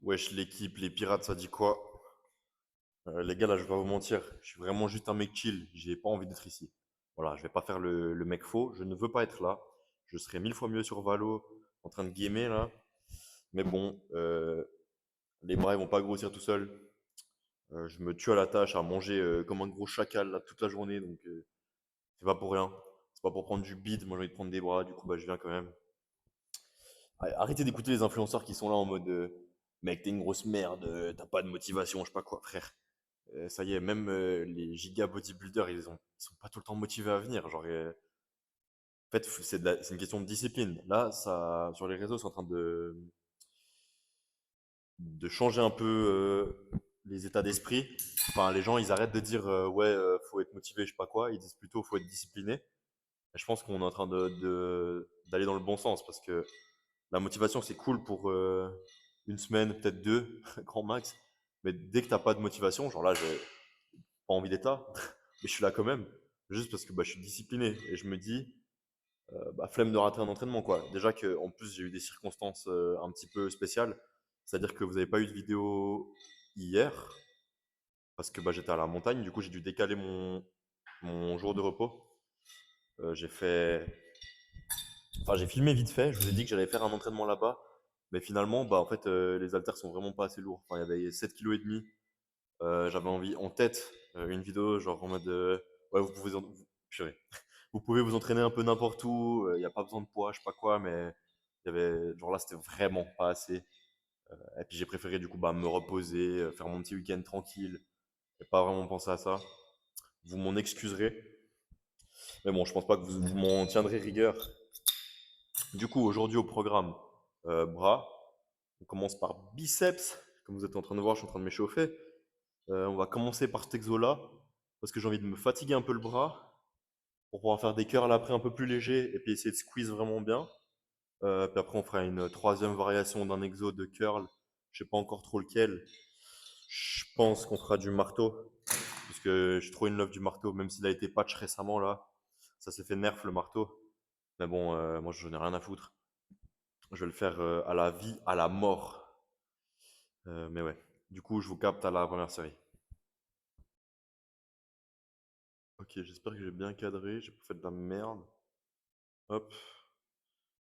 Wesh, l'équipe, les pirates, ça dit quoi? Les gars, là, je vais pas vous mentir, je suis vraiment juste un mec chill, j'ai pas envie d'être ici. Voilà, je vais pas faire le mec faux, je ne veux pas être là. Je serais mille fois mieux sur Valo, en train de gamer là. Mais bon, les bras ils vont pas grossir tout seuls. Je me tue à la tâche à manger comme un gros chacal là toute la journée, donc c'est pas pour rien. C'est pas pour prendre du bide, moi j'ai envie de prendre des bras, du coup bah je viens quand même. Arrêtez d'écouter les influenceurs qui sont là en mode mec, t'es une grosse merde, t'as pas de motivation, je sais pas quoi, frère. Ça y est, même les giga bodybuilders, ils sont pas tout le temps motivés à venir. Genre, en fait, c'est une question de discipline. Là, ça, sur les réseaux, c'est en train de changer un peu les états d'esprit. Enfin, les gens, ils arrêtent de dire ouais, faut être motivé, je sais pas quoi. Ils disent plutôt faut être discipliné. Et je pense qu'on est en train d'aller dans le bon sens parce que la motivation, c'est cool pour une semaine, peut-être deux, grand max. Mais dès que t'as pas de motivation, genre là, j'ai pas envie d'être là, mais je suis là quand même, juste parce que bah, je suis discipliné et je me dis, bah, flemme de rater un entraînement quoi. Déjà que en plus j'ai eu des circonstances un petit peu spéciales, c'est-à-dire que vous n'avez pas eu de vidéo hier parce que bah, j'étais à la montagne, du coup j'ai dû décaler mon jour de repos. J'ai fait, enfin j'ai filmé vite fait, je vous ai dit que j'allais faire un entraînement là-bas, mais finalement bah en fait les haltères sont vraiment pas assez lourds. Enfin il y avait 7,5 kg. J'avais envie en tête une vidéo genre en mode ouais purée. Vous pouvez vous entraîner un peu n'importe où, il n'y a pas besoin de poids, je sais pas quoi, mais il y avait genre là c'était vraiment pas assez. Et puis j'ai préféré du coup bah me reposer, faire mon petit week-end tranquille et pas vraiment penser à ça. Vous m'en excuserez, mais bon je pense pas que vous m'en tiendrez rigueur. Du coup aujourd'hui au programme bras, on commence par biceps. Comme vous êtes en train de voir, je suis en train de m'échauffer. On va commencer par cet exo là parce que j'ai envie de me fatiguer un peu le bras pour pouvoir faire des curls après un peu plus légers et puis essayer de squeeze vraiment bien. Puis après, on fera une troisième variation d'un exo de curl. Je sais pas encore trop lequel. Je pense qu'on fera du marteau, puisque je suis trop in love du marteau, même s'il a été patch récemment là. Ça s'est fait nerf le marteau. Mais bon, moi je n'ai rien à foutre. Je vais le faire à la vie, à la mort. Mais ouais. Du coup, je vous capte à la première série. Ok, j'espère que j'ai bien cadré. J'ai pas fait de la merde. Hop.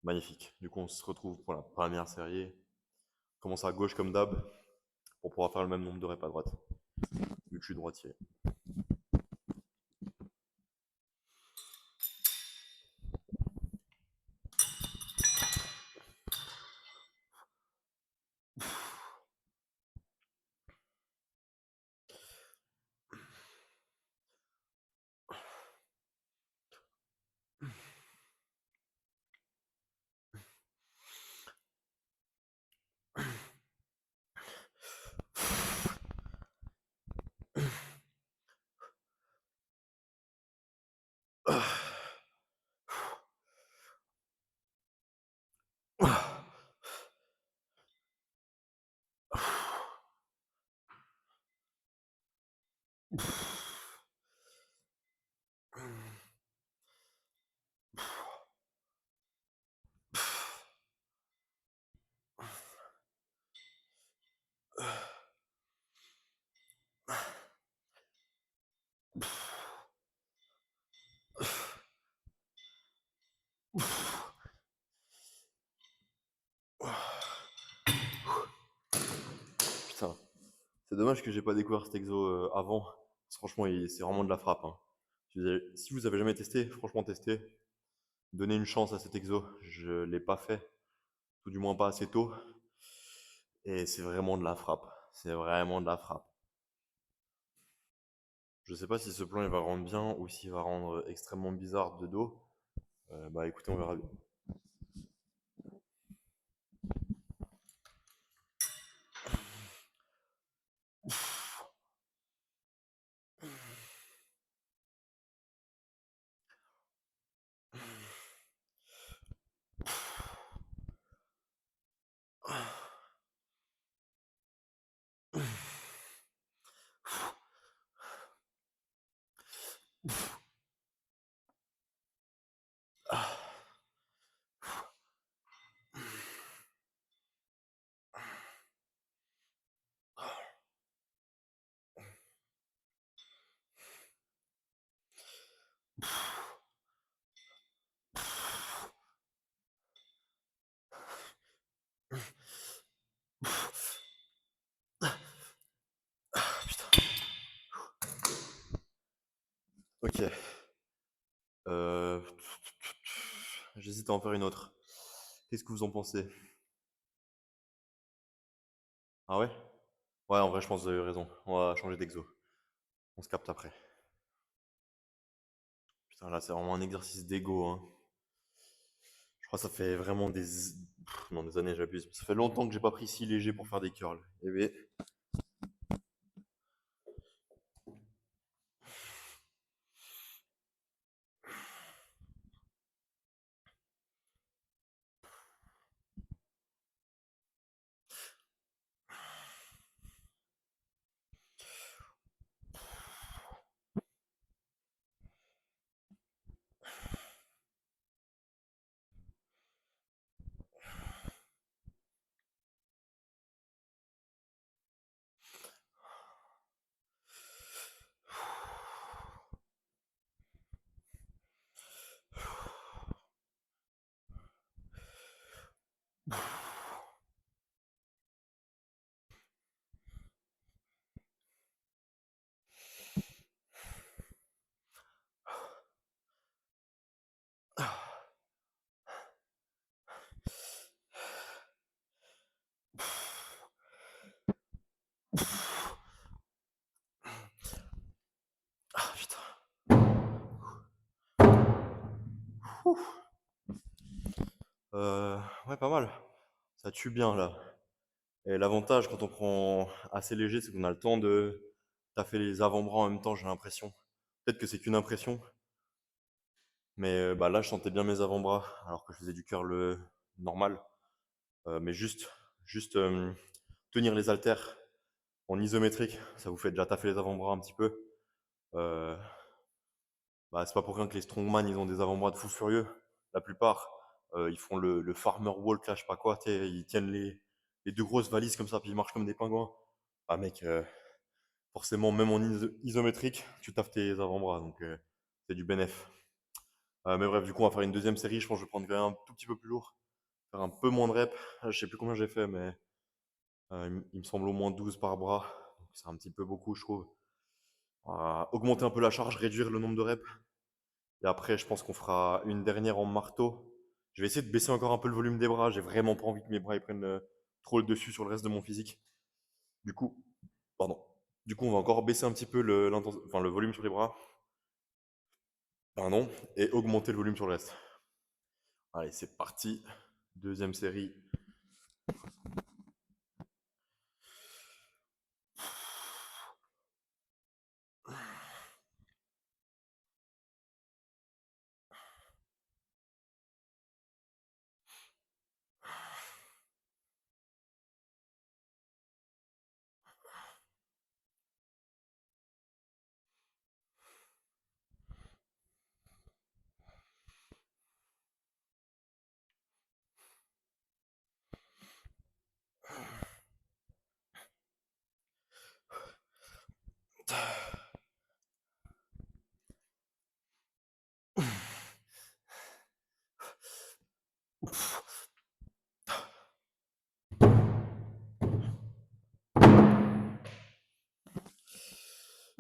Magnifique. Du coup, on se retrouve pour la première série. Commence à gauche comme d'hab, pour pouvoir faire le même nombre de reps à droite, vu que je suis droitier. Putain, c'est dommage que j'ai pas découvert cet exo avant. Parce que franchement, c'est vraiment de la frappe, hein. Si vous avez jamais testé, franchement testez. Donnez une chance à cet exo. Je l'ai pas fait, tout du moins pas assez tôt. Et c'est vraiment de la frappe. C'est vraiment de la frappe. Je sais pas si ce plan il va rendre bien ou s'il va rendre extrêmement bizarre de dos. Bah écoutez, on verra bien. j'hésite à en faire une autre. Qu'est-ce que vous en pensez? Ah ouais? Ouais, en vrai, je pense que vous avez raison. On va changer d'exo. On se capte après. Putain, là, c'est vraiment un exercice d'ego, hein. Je crois que ça fait vraiment non, des années, j'abuse. Ça fait longtemps que j'ai pas pris si léger pour faire des curls. Eh bien, ah putain. Euh, ouais, pas mal. Ça tue bien là. Et l'avantage quand on prend assez léger, c'est qu'on a le temps de taffer les avant-bras en même temps, j'ai l'impression. Peut-être que c'est qu'une impression, mais bah là, je sentais bien mes avant-bras alors que je faisais du curl normal. Mais juste tenir les haltères en isométrique, ça vous fait déjà taffer les avant-bras un petit peu. Euh, Bah, c'est pas pour rien que les strongman, ils ont des avant-bras de fou furieux. La plupart, ils font le farmer walk, là, je sais pas quoi, tu sais, ils tiennent les deux grosses valises comme ça, puis ils marchent comme des pingouins. Ah mec, forcément, même en isométrique, tu taffes tes avant-bras, donc c'est du bénéf. Mais bref, du coup, on va faire une deuxième série. Je pense que je vais prendre quand même un tout petit peu plus lourd, faire un peu moins de reps. Je sais plus combien j'ai fait, mais il me semble au moins 12 par bras. Donc c'est un petit peu beaucoup, je trouve. Augmenter un peu la charge, réduire le nombre de reps. Et après, je pense qu'on fera une dernière en marteau. Je vais essayer de baisser encore un peu le volume des bras. J'ai vraiment pas envie que mes bras ils prennent trop le dessus sur le reste de mon physique. Du coup, pardon. Du coup, on va encore baisser un petit peu enfin, le volume sur les bras. Pardon. Et augmenter le volume sur le reste. Allez, c'est parti. Deuxième série.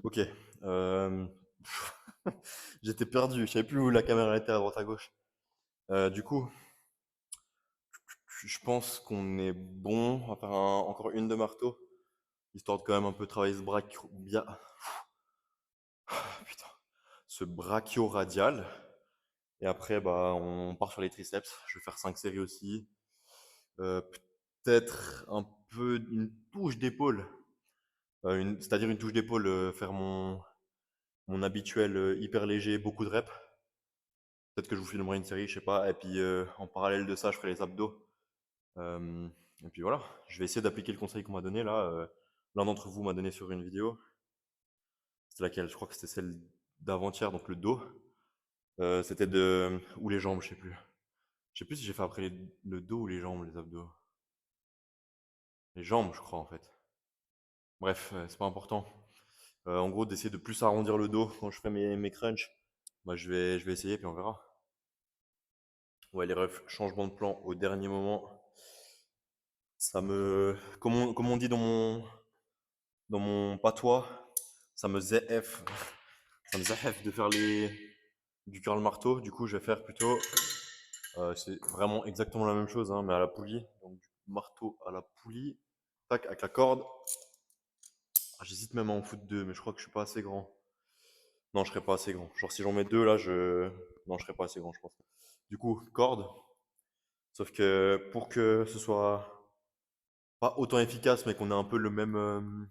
Ok. Euh, J'étais perdu. Je savais plus où la caméra était à droite à gauche. Du coup, je pense qu'on est bon. On va faire encore une de marteau. Histoire de quand même un peu travailler ce putain, ce brachio-radial. Et après, bah, on part sur les triceps. Je vais faire 5 séries aussi. Euh, Peut-être un peu une touche d'épaule. C'est-à-dire une touche d'épaule, faire mon habituel hyper léger, beaucoup de reps. Peut-être que je vous filmerai une série, je sais pas. Et puis en parallèle de ça, je ferai les abdos. Euh, et puis voilà, je vais essayer d'appliquer le conseil qu'on m'a donné là. L'un d'entre vous m'a donné sur une vidéo. C'était laquelle? Je crois que c'était celle d'avant-hier, donc le dos. C'était de. Ou les jambes, je sais plus. Je sais plus si j'ai fait après le dos ou les jambes, les abdos. Les jambes, je crois, en fait. Bref, c'est pas important. En gros, d'essayer de plus arrondir le dos quand je ferai mes crunchs. Moi, je vais essayer, puis on verra. Ouais, les refs, changement de plan au dernier moment. Ça me. Comme on dit dans mon patois, ça me zf. Ça me zf de faire du curl marteau. Du coup, je vais faire plutôt C'est vraiment exactement la même chose, hein, mais à la poulie. Donc, du marteau à la poulie. Tac, avec la corde. Ah, j'hésite même à en foutre deux, mais je crois que je suis pas assez grand. Non, je serais pas assez grand. Genre, si j'en mets deux, là, je. Non, je serais pas assez grand, je pense. Du coup, corde. Sauf que pour que ce soit pas autant efficace, mais qu'on ait un peu le même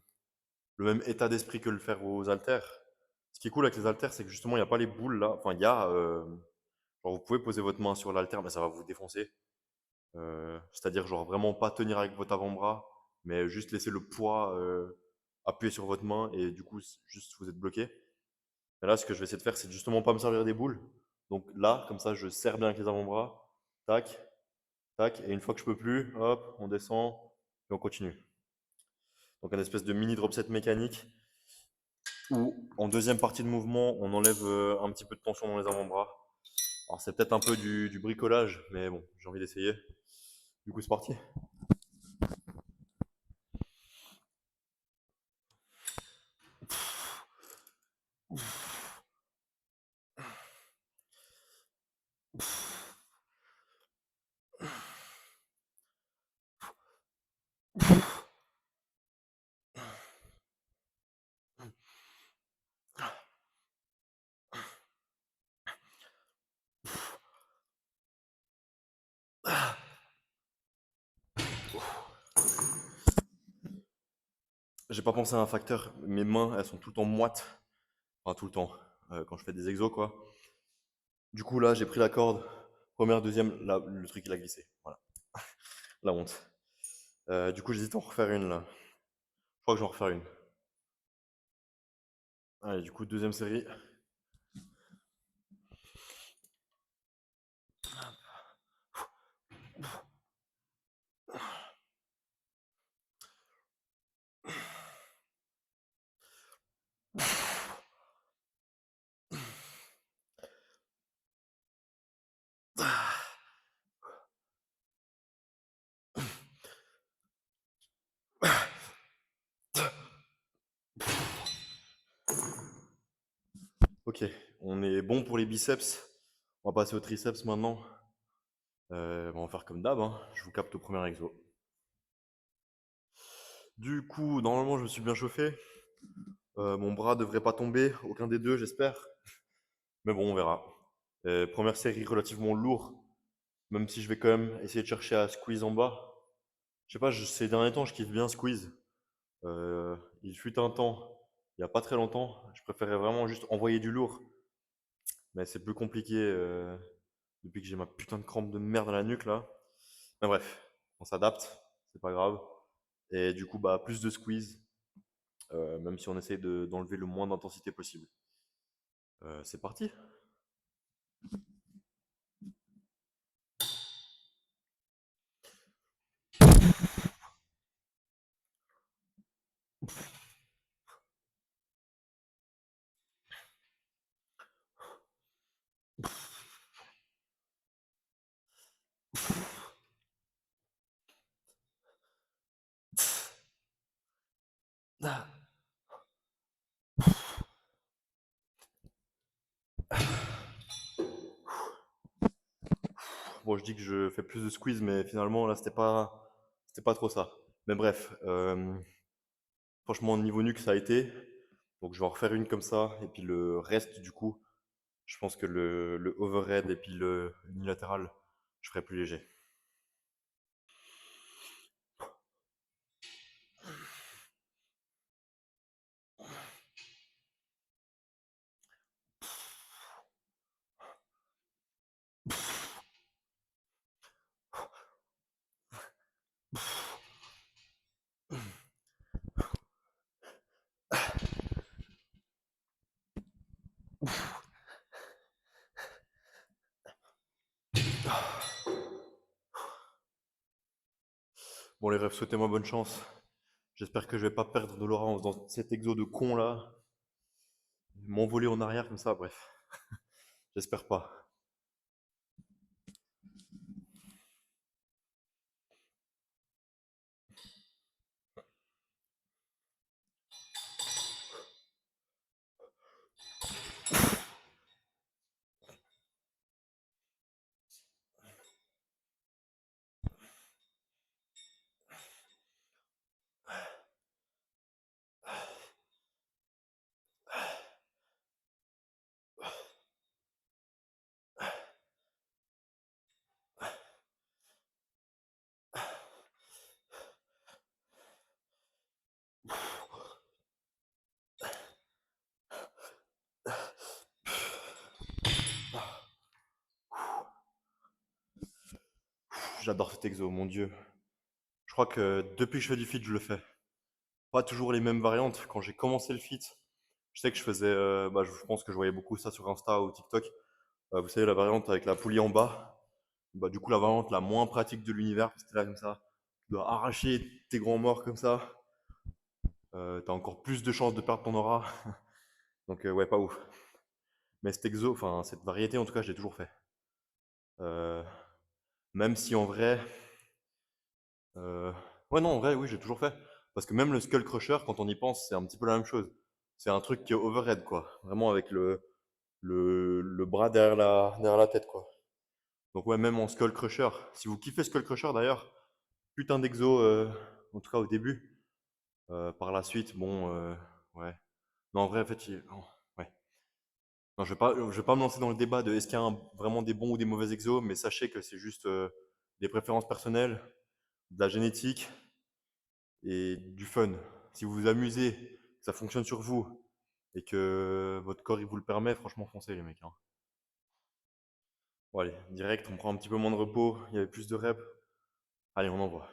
état d'esprit que le faire aux haltères. Ce qui est cool avec les haltères, c'est que justement, il n'y a pas les boules là. Enfin, il y a. Genre, vous pouvez poser votre main sur l'haltère, mais ça va vous défoncer. C'est-à-dire, genre, vraiment pas tenir avec votre avant-bras, mais juste laisser le poids appuyer sur votre main et du coup, juste vous êtes bloqué. Et là, ce que je vais essayer de faire, c'est justement pas me servir des boules. Donc là, comme ça, je serre bien avec les avant-bras. Tac, tac. Et une fois que je peux plus, hop, on descend et on continue. Donc un espèce de mini drop set mécanique où en deuxième partie de mouvement, on enlève un petit peu de tension dans les avant-bras. Alors c'est peut-être un peu du bricolage, mais bon, j'ai envie d'essayer. Du coup, c'est parti. J'ai pas pensé à un facteur. Mes mains, elles sont tout le temps moites. Enfin, tout le temps. Quand je fais des exos, quoi. Du coup, là, j'ai pris la corde. Première, deuxième, là, le truc, il a glissé. Voilà. La honte. Du coup, j'hésite à en refaire une, là. Je crois que j'en refaire une. Allez, du coup, deuxième série. Ok, on est bon pour les biceps. On va passer au triceps maintenant. On va faire comme d'hab, hein. Je vous capte au premier exo. Du coup, normalement, je me suis bien chauffé. Mon bras devrait pas tomber, aucun des deux, j'espère. Mais bon, on verra. Première série relativement lourde, même si je vais quand même essayer de chercher à squeeze en bas. Je sais pas, ces derniers temps, je kiffe bien squeeze. Il fut un temps, il y a pas très longtemps, je préférais vraiment juste envoyer du lourd. Mais c'est plus compliqué depuis que j'ai ma putain de crampe de merde dans la nuque là. Mais bref, on s'adapte, c'est pas grave. Et du coup, bah, plus de squeeze, même si on essaye d'enlever le moins d'intensité possible. C'est parti. Bon, je dis que je fais plus de squeeze, mais finalement là, c'était pas trop ça. Mais bref, franchement, niveau nuque, ça a été. Donc je vais en refaire une comme ça, et puis le reste du coup, je pense que le overhead et puis le unilatéral, je ferai plus léger. Bon les refs, souhaitez-moi bonne chance. J'espère que je vais pas perdre de Laurence dans cet exo de con là. M'envoler en arrière comme ça, bref. J'espère pas. J'adore cet exo, mon Dieu. Je crois que depuis que je fais du fit, je le fais. Pas toujours les mêmes variantes. Quand j'ai commencé le fit, je sais que je faisais, bah, je pense que je voyais beaucoup ça sur Insta ou TikTok. Vous savez, la variante avec la poulie en bas. Bah, du coup, la variante la moins pratique de l'univers, parce que t'es là comme ça. Tu dois arracher tes grands morts comme ça. T'as encore plus de chances de perdre ton aura. Donc, ouais, pas ouf. Mais cet exo, enfin, cette variété, en tout cas, je l'ai toujours fait. Euh, Même si en vrai, ouais, non, en vrai, oui, j'ai toujours fait. Parce que même le Skull Crusher, quand on y pense, c'est un petit peu la même chose. C'est un truc qui est overhead, quoi. Vraiment avec le bras derrière la tête, quoi. Donc, ouais, même en Skull Crusher. Si vous kiffez Skull Crusher, d'ailleurs, putain d'exo, en tout cas au début. Par la suite, bon, ouais. Non, en vrai, en fait, non, ouais. Non, je vais pas me lancer dans le débat de est-ce qu'il y a vraiment des bons ou des mauvais exos, mais sachez que c'est juste des préférences personnelles, de la génétique et du fun. Si vous vous amusez, que ça fonctionne sur vous et que votre corps il vous le permet, franchement foncez les mecs, hein. Bon allez, direct, on prend un petit peu moins de repos, il y avait plus de reps. Allez, on envoie.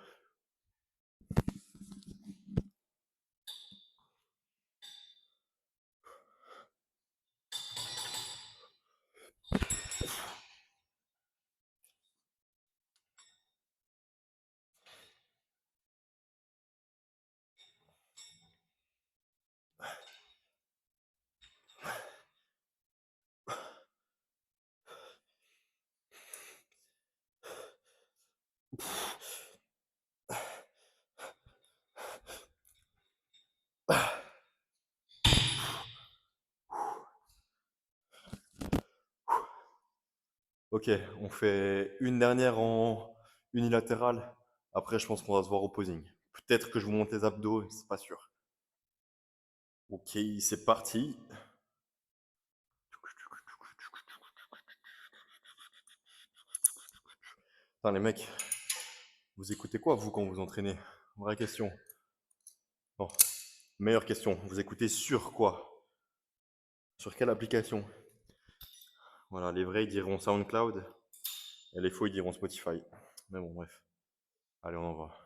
Ok, on fait une dernière en unilatéral. Après, je pense qu'on va se voir au posing. Peut-être que je vous monte les abdos, c'est pas sûr. Ok, c'est parti. Putain, les mecs, vous écoutez quoi, vous, quand vous entraînez? Vraie question. Bon, meilleure question. Vous écoutez sur quoi? Sur quelle application? Voilà, les vrais ils diront SoundCloud et les faux ils diront Spotify. Mais bon, bref. Allez, on en va.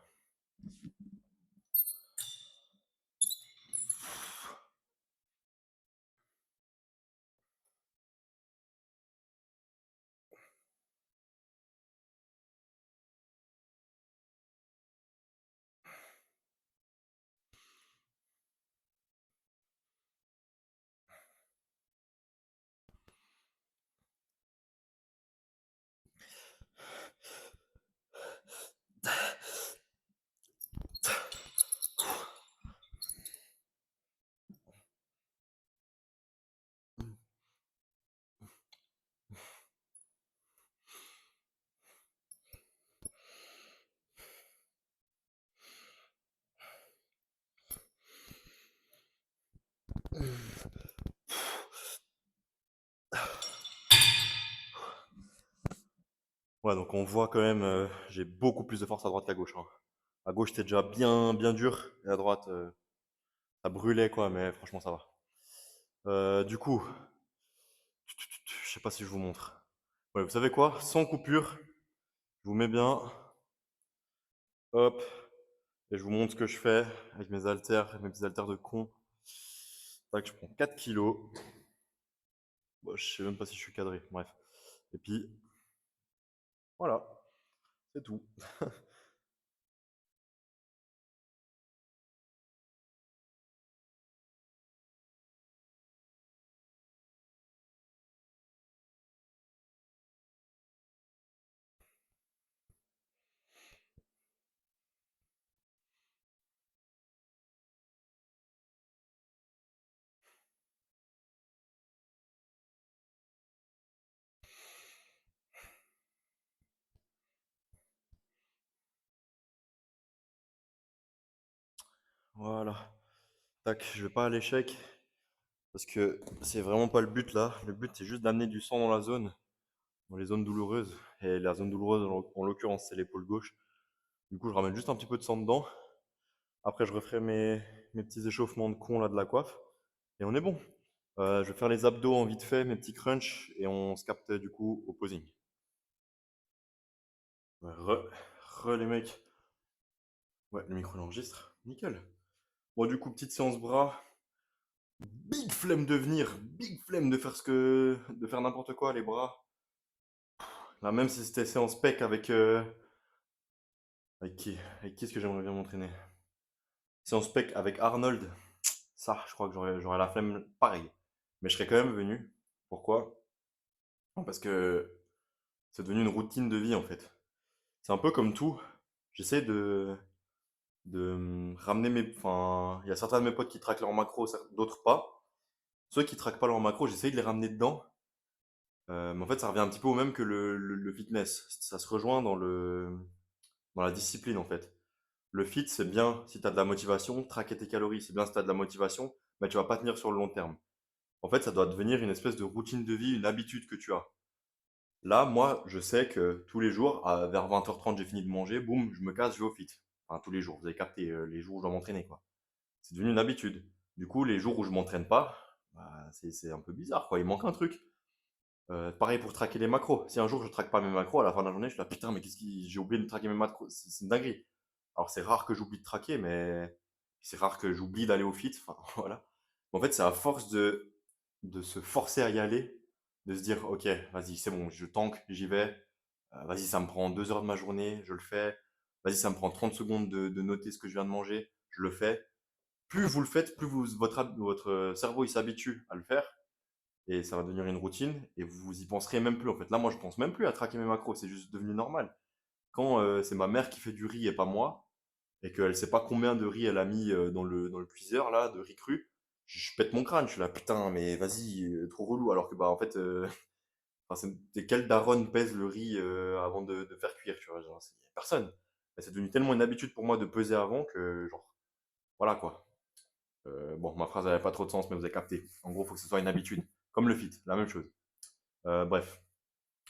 Ouais, donc on voit quand même, j'ai beaucoup plus de force à droite qu'à gauche, hein. À gauche, c'était déjà bien dur, et à droite, ça brûlait quoi, mais franchement, ça va. Du coup, je sais pas si je vous montre. Ouais, vous savez quoi? Sans coupure, je vous mets bien, hop, et je vous montre ce que je fais avec mes petits haltères de con. Tac, je prends 4 kilos. Bon, je sais même pas si je suis cadré, bref. Et puis, voilà, c'est tout. Voilà. Tac, je vais pas à l'échec parce que c'est vraiment pas le but là. Le but c'est juste d'amener du sang dans la zone, dans les zones douloureuses. Et la zone douloureuse en l'occurrence c'est l'épaule gauche. Du coup je ramène juste un petit peu de sang dedans. Après je referai mes petits échauffements de con là de la coiffe. Et on est bon. Je vais faire les abdos en vite fait, mes petits crunchs et on se capte du coup au posing. Ouais, les mecs. Ouais, le micro l'enregistre. Nickel. Bon, du coup, petite séance bras. Big flemme de venir. Big flemme de faire de faire n'importe quoi, les bras. Là, même si c'était séance pec avec. Avec qui? Avec qui est-ce que j'aimerais bien m'entraîner? Séance pec avec Arnold. Ça, je crois que j'aurais la flemme pareil. Mais je serais quand même venu. Pourquoi? Parce que c'est devenu une routine de vie en fait. C'est un peu comme tout. J'essaie de ramener mes. Enfin, il y a certains de mes potes qui traquent leur macro, d'autres pas. Ceux qui traquent pas leur macro, j'essaye de les ramener dedans. Mais en fait, ça revient un petit peu au même que le fitness. Ça se rejoint dans la discipline en fait. Le fit, c'est bien si tu as de la motivation, traquer tes calories, c'est bien si tu as de la motivation, mais tu vas pas tenir sur le long terme. En fait, ça doit devenir une espèce de routine de vie, une habitude que tu as. Là, moi, je sais que tous les jours, vers 20h30, j'ai fini de manger, boum, je me casse, je vais au fit. Enfin, tous les jours, vous avez capté, les jours où je dois m'entraîner, quoi. C'est devenu une habitude. Du coup, les jours où je m'entraîne pas, bah, c'est un peu bizarre, quoi. Il manque un truc. Pareil pour traquer les macros. Si un jour je traque pas mes macros, à la fin de la journée, je suis là, putain, mais j'ai oublié de traquer mes macros. C'est une dinguerie. Alors, c'est rare que j'oublie de traquer, mais c'est rare que j'oublie d'aller au fit. Enfin, voilà. En fait, c'est à force de se forcer à y aller, de se dire, ok, vas-y, c'est bon, je tank, j'y vais. Vas-y, ça me prend 2 heures de ma journée, je le fais. Vas-y, ça me prend 30 secondes de noter ce que je viens de manger, je le fais. Plus vous le faites, plus votre cerveau il s'habitue à le faire et ça va devenir une routine et vous y penserez même plus en fait. Là, moi, je pense même plus à traquer mes macros, c'est juste devenu normal. Quand c'est ma mère qui fait du riz et pas moi, et qu'elle sait pas combien de riz elle a mis dans le cuiseur là, de riz cru, je pète mon crâne, je suis là putain, mais vas-y, trop relou. Alors que bah en fait, enfin, quelle daronne pèse le riz avant de faire cuire, tu vois, genre, y a personne. Mais c'est devenu tellement une habitude pour moi de peser avant que genre voilà quoi. Bon, ma phrase n'avait pas trop de sens, mais vous avez capté. En gros, il faut que ce soit une habitude. Comme le fit, la même chose. Bref,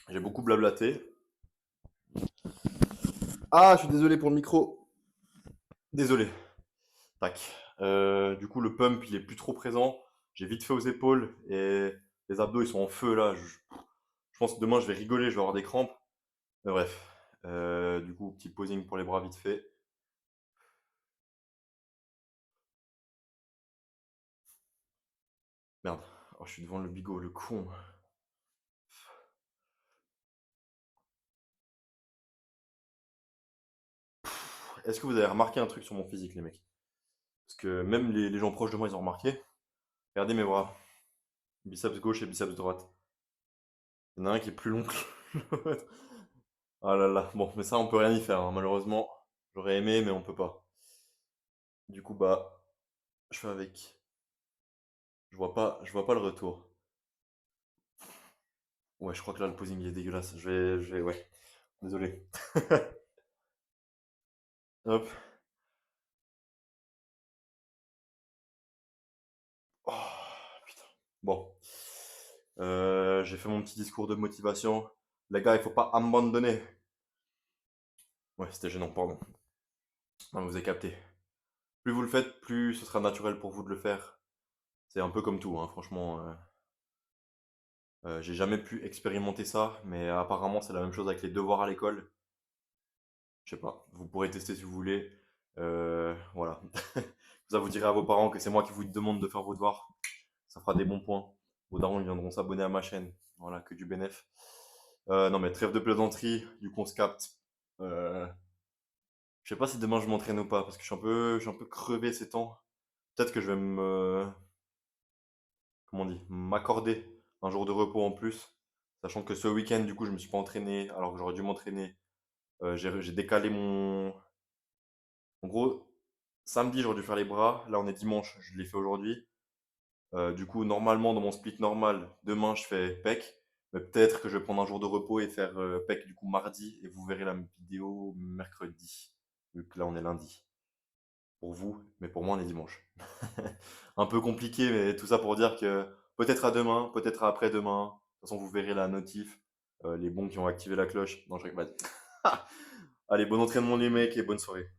j'ai beaucoup blablaté. Ah, je suis désolé pour le micro. Désolé. Tac. Du coup, le pump, il est plus trop présent. J'ai vite fait aux épaules et les abdos, ils sont en feu là. Je pense que demain, je vais rigoler, je vais avoir des crampes. Mais bref. Du coup, petit posing pour les bras vite fait. Merde. Oh, je suis devant le bigot, le con. Est-ce que vous avez remarqué un truc sur mon physique, les mecs? Parce que même les gens proches de moi, ils ont remarqué. Regardez mes bras. Biceps gauche et biceps droite. Il y en a un qui est plus long que l'autre. Ah là là. Bon, mais ça, on peut rien y faire, hein. Malheureusement, j'aurais aimé, mais on peut pas. Du coup, bah, je fais avec. Je vois pas le retour. Ouais, je crois que là, le posing il est dégueulasse. Ouais. Désolé. Hop. Oh, putain. Bon. J'ai fait mon petit discours de motivation. Les gars, il faut pas abandonner. Ouais, c'était gênant, pardon. Non, vous avez capté. Plus vous le faites, plus ce sera naturel pour vous de le faire. C'est un peu comme tout, hein, franchement. J'ai jamais pu expérimenter ça, mais apparemment, c'est la même chose avec les devoirs à l'école. Je sais pas, vous pourrez tester si vous voulez. Voilà. Ça vous direz à vos parents que c'est moi qui vous demande de faire vos devoirs. Ça fera des bons points. Vos darons ils viendront s'abonner à ma chaîne. Voilà, que du bénéf. Non mais trêve de plaisanterie, du coup on se capte. Euh, je sais pas si demain je m'entraîne ou pas, parce que je suis un peu crevé ces temps. Peut-être que je vais comment on dit, m'accorder un jour de repos en plus. Sachant que ce week-end, du coup, je me suis pas entraîné, alors que j'aurais dû m'entraîner. J'ai décalé en gros, samedi, j'aurais dû faire les bras. Là, on est dimanche, je l'ai fait aujourd'hui. Du coup, normalement, dans mon split normal, demain, je fais pec. Mais peut-être que je vais prendre un jour de repos et faire pec du coup mardi. Et vous verrez la vidéo mercredi. Vu que là, on est lundi. Pour vous, mais pour moi, on est dimanche. Un peu compliqué, mais tout ça pour dire que peut-être à demain, peut-être à après-demain. De toute façon, vous verrez la notif. Les bons qui ont activé la cloche. Non, je rigole. Allez, bon entraînement les mecs et bonne soirée.